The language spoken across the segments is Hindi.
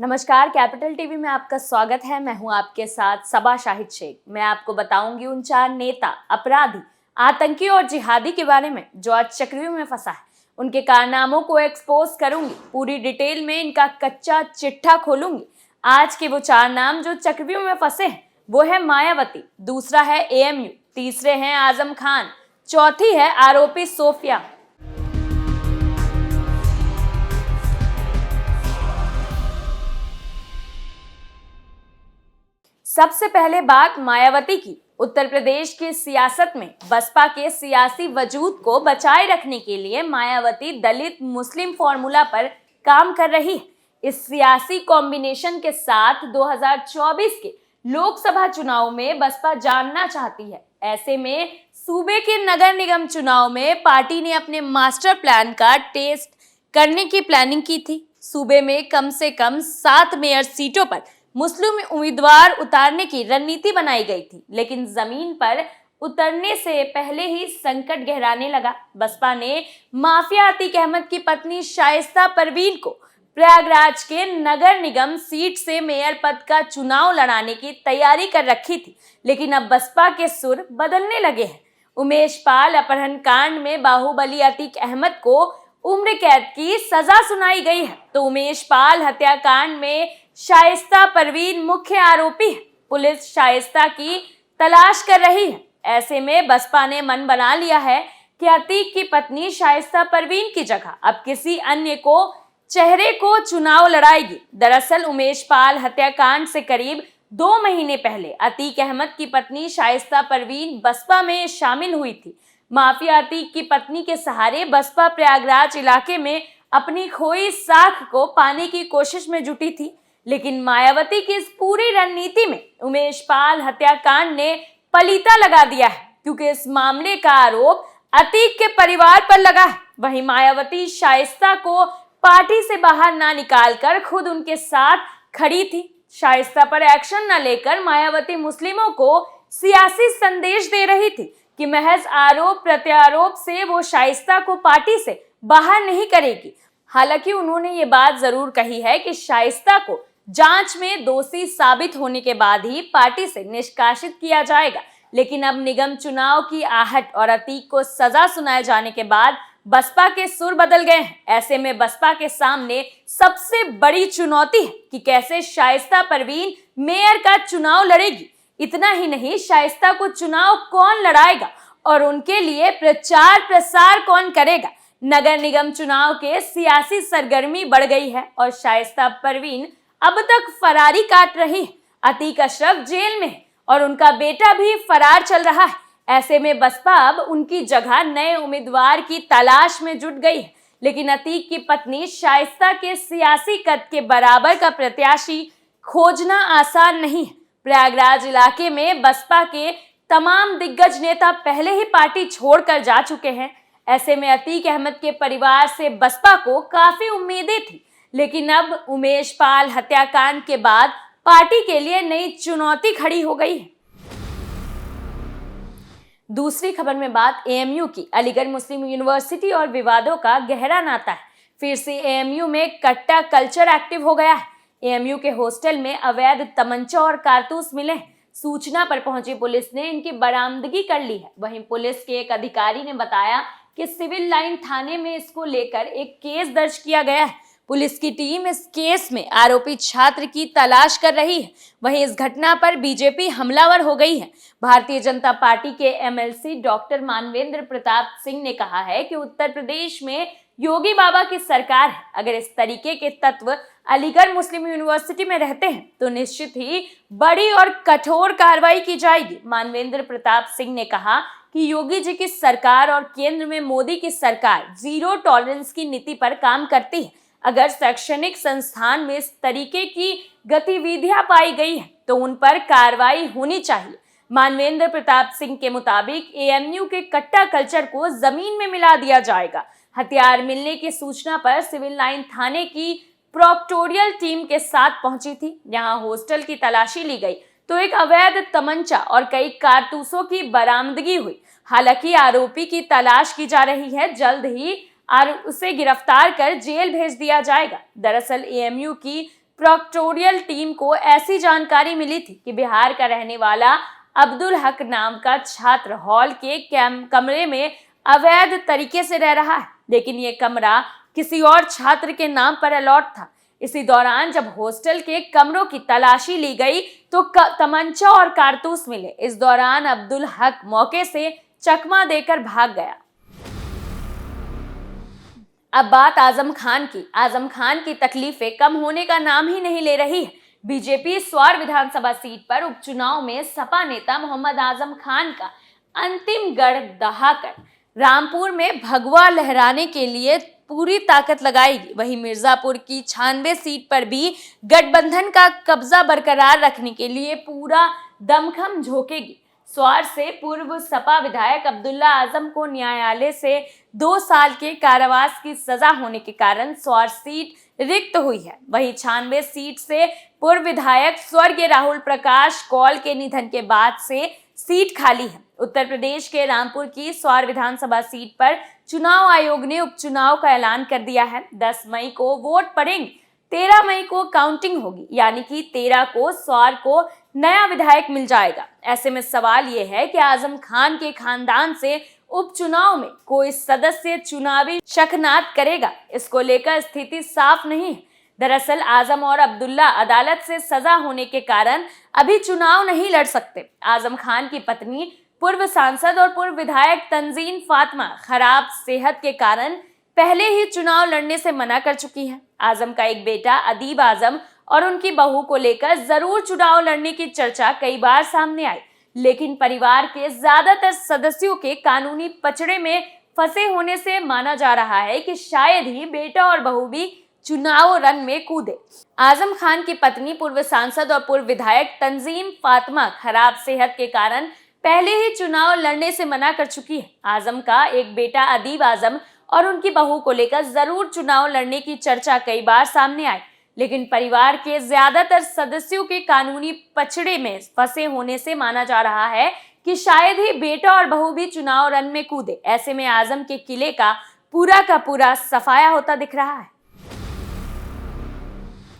नमस्कार, कैपिटल टीवी में आपका स्वागत है। मैं हूं आपके साथ सबा शाहिद शेख। मैं आपको बताऊंगी उन 4 नेता, अपराधी, आतंकी और जिहादी के बारे में जो आज चक्रव्यूह में फंसा है। उनके कारनामों को एक्सपोज करूंगी, पूरी डिटेल में इनका कच्चा चिट्ठा खोलूंगी। आज के वो 4 नाम जो चक्रव्यूह में फंसे हैं वो है मायावती, दूसरा है एएमयू, तीसरे हैं आजम खान, चौथी है आरोपी सोफिया। सबसे पहले बात मायावती की। उत्तर प्रदेश की सियासत में बसपा के सियासी वजूद को बचाए रखने के लिए मायावती दलित मुस्लिम फॉर्मूला पर काम कर रही है। इस सियासी कॉम्बिनेशन के साथ 2024 के लोकसभा चुनाव में बसपा जानना चाहती है। ऐसे में सूबे के नगर निगम चुनाव में पार्टी ने अपने मास्टर प्लान का टेस्ट करने की प्लानिंग की थी। सूबे में कम से कम 7 मेयर सीटों पर मुस्लिम उम्मीदवार उतारने की रणनीति बनाई गई थी, लेकिन जमीन पर उतरने से पहले ही संकट गहराने लगा। बसपा ने माफिया अतीक अहमद की पत्नी शाइस्ता परवीन को प्रयागराज के नगर निगम सीट से मेयर पद का चुनाव लड़ाने की तैयारी कर रखी थी, लेकिन अब बसपा के सुर बदलने लगे हैं। उमेश पाल अपहरण कांड में बाहुबली अतीक अहमद को उम्र कैद की सजा सुनाई गई है, तो उमेश पाल हत्याकांड में शाइस्ता परवीन मुख्य आरोपी है। पुलिस शाइस्ता की तलाश कर रही है। ऐसे में बसपा ने मन बना लिया है कि अतीक की पत्नी शाइस्ता परवीन की जगह अब किसी अन्य को चेहरे को चुनाव लड़ाएगी। दरअसल उमेश पाल हत्याकांड से करीब 2 महीने पहले अतीक अहमद की पत्नी शाइस्ता परवीन बसपा में शामिल हुई थी। माफिया अतीक की पत्नी के सहारे बसपा प्रयागराज इलाके में अपनी खोई साख को पाने की कोशिश में जुटी थी, लेकिन मायावती की इस पूरी रणनीति में उमेश पाल हत्याकांड ने पलीता लगा दिया है, क्योंकि इस मामले का आरोप अतीक के परिवार पर लगा है। वहीं मायावती शाइस्ता को पार्टी से बाहर ना निकालकर खुद उनके साथ खड़ी थी। शाइस्ता पर एक्शन न लेकर मायावती मुस्लिमों को सियासी संदेश दे रही थी कि महज आरोप प्रत्यारोप से वो शाइस्ता को पार्टी से बाहर नहीं करेगी। हालांकि उन्होंने ये बात जरूर कही है कि शाइस्ता को जांच में दोषी साबित होने के बाद ही पार्टी से निष्कासित किया जाएगा, लेकिन अब निगम चुनाव की आहट और अतीक को सजा सुनाए जाने के बाद बसपा के सुर बदल गए हैं। ऐसे में बसपा के सामने सबसे बड़ी चुनौती है कि कैसे शाइस्ता परवीन मेयर का चुनाव लड़ेगी। इतना ही नहीं, शाइस्ता को चुनाव कौन लड़ाएगा और उनके लिए प्रचार प्रसार कौन करेगा। नगर निगम चुनाव के सियासी सरगर्मी बढ़ गई है और शाइस्ता परवीन अब तक फरारी काट रही है। अतीक अशरफ जेल में है और उनका बेटा भी फरार चल रहा है। ऐसे में बसपा अब उनकी जगह नए उम्मीदवार की तलाश में जुट गई है, लेकिन अतीक की पत्नी शाइस्ता के सियासी कद के बराबर का प्रत्याशी खोजना आसान नहीं है। प्रयागराज इलाके में बसपा के तमाम दिग्गज नेता पहले ही पार्टी छोड़कर जा चुके हैं। ऐसे में अतीक अहमद के परिवार से बसपा को काफी उम्मीदें थी, लेकिन अब उमेश पाल हत्याकांड के बाद पार्टी के लिए नई चुनौती खड़ी हो गई है। दूसरी खबर में बात एएमयू की। अलीगढ़ मुस्लिम यूनिवर्सिटी और विवादों का गहरा नाता है। फिर से एएमयू में कट्टा कल्चर एक्टिव हो गया है। एएमयू के हॉस्टल में अवैध तमंचा और कारतूस मिले हैं। सूचना पर पहुंची पुलिस ने इनकी बरामदगी कर ली है। वहीं पुलिस के एक अधिकारी ने बताया कि सिविल लाइन थाने में इसको लेकर एक केस दर्ज किया गया है। पुलिस की टीम इस केस में आरोपी छात्र की तलाश कर रही है। वहीं इस घटना पर बीजेपी हमलावर हो गई है। भारतीय जनता पार्टी के एमएलसी डॉक्टर मानवेंद्र प्रताप सिंह ने कहा है कि उत्तर प्रदेश में योगी बाबा की सरकार है। अगर इस तरीके के तत्व अलीगढ़ मुस्लिम यूनिवर्सिटी में रहते हैं तो निश्चित ही बड़ी और कठोर कार्रवाई की जाएगी। मानवेंद्र प्रताप सिंह ने कहा कि योगी जी की सरकार और केंद्र में मोदी की सरकार जीरो टॉलरेंस की नीति पर काम करती है। अगर शैक्षणिक संस्थान में इस तरीके की गतिविधियां पाई गई है तो उन पर कार्रवाई होनी चाहिए। मानवेंद्र प्रताप सिंह के मुताबिक एएमयू के कट्टा कल्चर को जमीन में मिला दिया जाएगा। हथियार मिलने की सूचना पर सिविल लाइन थाने की प्रोक्टोरियल टीम के साथ पहुंची थी। यहां हॉस्टल की तलाशी ली गई तो एक अवैध तमंचा और कई कारतूसों की बरामदगी हुई। हालांकि आरोपी की तलाश की जा रही है। जल्द ही उसे गिरफ्तार कर जेल भेज दिया जाएगा। दरअसल एएमयू की प्रोक्टोरियल टीम को ऐसी जानकारी मिली थी कि बिहार का रहने वाला अब्दुल हक नाम का छात्र हॉल के कमरे में अवैध तरीके से रह रहा है, लेकिन ये कमरा किसी और छात्र के नाम पर अलॉट था। इसी दौरान जब हॉस्टल के कमरों की तलाशी ली गई तो तमंचा और कारतूस मिले। इस दौरान अब्दुल हक मौके से चकमा देकर भाग गया। अब बात आजम खान की। आजम खान की तकलीफें कम होने का नाम ही नहीं ले रही है। बीजेपी स्वार विधानसभा सीट पर उपचुनाव में सपा नेता मोहम्मद आजम खान का अंतिम गढ़ दहाकर रामपुर में भगवा लहराने के लिए पूरी ताकत लगाएगी। वहीं मिर्जापुर की 96 सीट पर भी गठबंधन का कब्जा बरकरार रखने के लिए पूरा दमखम झोंकेगी। स्वार से पूर्व सपा विधायक अब्दुल्ला आजम को न्यायालय से 2 साल के कारावास की सजा होने के कारण स्वार सीट रिक्त हुई है। वहीं 96 सीट से पूर्व विधायक स्वर्गीय राहुल प्रकाश कौल के निधन के बाद से सीट खाली है। उत्तर प्रदेश के रामपुर की स्वार विधानसभा सीट पर चुनाव आयोग ने उपचुनाव का ऐलान कर दिया है। 10 मई को वोट पड़ेंगे, 13 मई को काउंटिंग होगी, यानी कि 13 को स्वार को नया विधायक मिल जाएगा। ऐसे में सवाल यह है कि आजम खान के खानदान से उपचुनाव में कोई सदस्य चुनावी शखनात करेगा। इसको लेकर स्थिति साफ नहीं है। दरअसल आजम और अब्दुल्ला अदालत से सजा होने के कारण अभी चुनाव नहीं लड़ सकते। आजम खान की पत्नी पूर्व सांसद और पूर्व विधायक तंजीम फातिमा खराब सेहत के कारण पहले ही चुनाव लड़ने से मना कर चुकी हैं। आजम का एक बेटा अदीब आजम और उनकी बहू को लेकर जरूर चुनाव लड़ने की चर्चा कई बार सामने आई, लेकिन परिवार के ज्यादातर सदस्यों के कानूनी पचड़े में फंसे होने से माना जा रहा है कि शायद ही बेटा और बहू भी चुनाव रण में कूदे। आजम खान की पत्नी पूर्व सांसद और पूर्व विधायक तंजीम फातिमा खराब सेहत के कारण पहले ही चुनाव लड़ने से मना कर चुकी है। आजम का एक बेटा अदीब आजम और उनकी बहू को लेकर जरूर चुनाव लड़ने की चर्चा कई बार सामने आई, लेकिन परिवार के ज्यादातर सदस्यों के कानूनी पचड़े में फंसे होने से माना जा रहा है कि शायद ही बेटा और बहू भी चुनाव रण में कूदे। ऐसे में आजम के किले का पूरा सफाया होता दिख रहा है।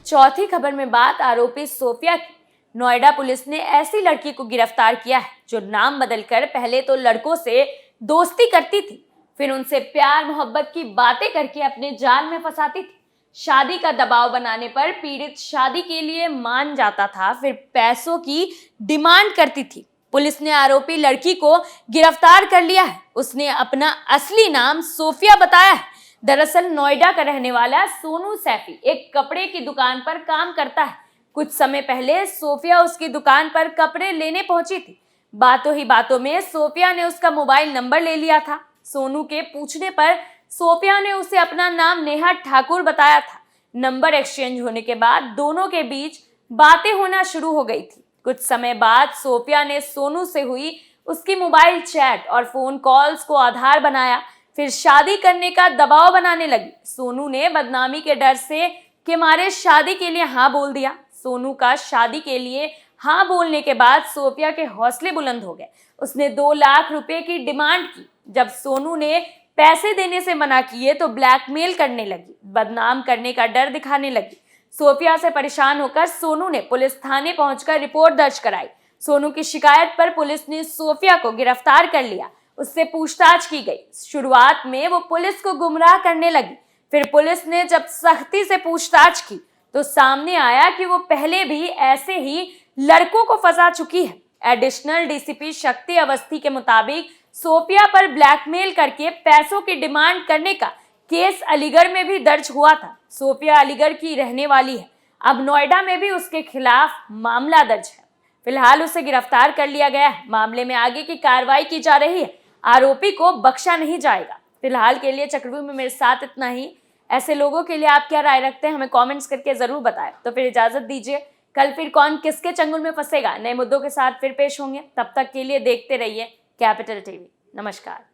चौथी खबर में बात आरोपी सोफिया की। नोएडा पुलिस ने ऐसी लड़की को गिरफ्तार किया है जो नाम बदलकर पहले तो लड़कों से दोस्ती करती थी, फिर उनसे प्यार मोहब्बत की बातें करके अपने जाल में फंसाती थी। शादी का दबाव बनाने पर पीड़ित शादी के लिए मान जाता था, फिर पैसों की डिमांड करती थी। पुलिस ने आरोपी लड़की को गिरफ्तार कर लिया है। उसने अपना असली नाम सोफिया बताया है। दरअसल नोएडा का रहने वाला सोनू सैफी एक कपड़े की दुकान पर काम करता है। कुछ समय पहले सोफिया उसकी दुकान पर कपड़े लेने पहुंची थी। बातों ही बातों में सोफिया ने उसका मोबाइल नंबर ले लिया था। सोनू के पूछने पर सोफिया ने उसे अपना नाम नेहा ठाकुर बताया था। नंबर एक्सचेंज होने के बाद दोनों के बीच बातें होना शुरू हो गई थी। कुछ समय बाद सोफिया ने सोनू से हुई उसकी मोबाइल चैट और फोन कॉल्स को आधार बनाया, फिर शादी करने का दबाव बनाने लगी। सोनू ने बदनामी के डर से के मारे शादी के लिए हाँ बोल दिया। सोनू का शादी के लिए हाँ बोलने के बाद सोफिया के हौसले बुलंद हो गए। उसने 2 लाख रुपए की डिमांड की। जब सोनू ने पैसे देने से मना किए तो ब्लैकमेल करने लगी, बदनाम करने का डर दिखाने लगी। सोफिया से परेशान होकर सोनू ने पुलिस थाने पहुंचकर रिपोर्ट दर्ज कराई। सोनू की शिकायत पर पुलिस ने सोफिया को गिरफ्तार कर लिया। उससे पूछताछ की गई। शुरुआत में वो पुलिस को गुमराह करने लगी, फिर पुलिस ने जब सख्ती से पूछताछ की तो सामने आया कि वो पहले भी ऐसे ही लड़कों को फंसा चुकी है। एडिशनल डीसीपी शक्ति अवस्थी के मुताबिक सोफिया पर ब्लैकमेल करके पैसों की डिमांड करने का केस अलीगढ़ में भी दर्ज हुआ था। सोफिया अलीगढ़ की रहने वाली है। अब नोएडा में भी उसके खिलाफ मामला दर्ज है। फिलहाल उसे गिरफ्तार कर लिया गया है। मामले में आगे की कार्रवाई की जा रही है। आरोपी को बख्शा नहीं जाएगा। फिलहाल के लिए चक्रव्यूह में मेरे साथ इतना ही। ऐसे लोगों के लिए आप क्या राय रखते हैं, हमें कमेंट्स करके जरूर बताएं। तो फिर इजाजत दीजिए, कल फिर कौन किसके चंगुल में फंसेगा नए मुद्दों के साथ फिर पेश होंगे। तब तक के लिए देखते रहिए कैपिटल टीवी। नमस्कार।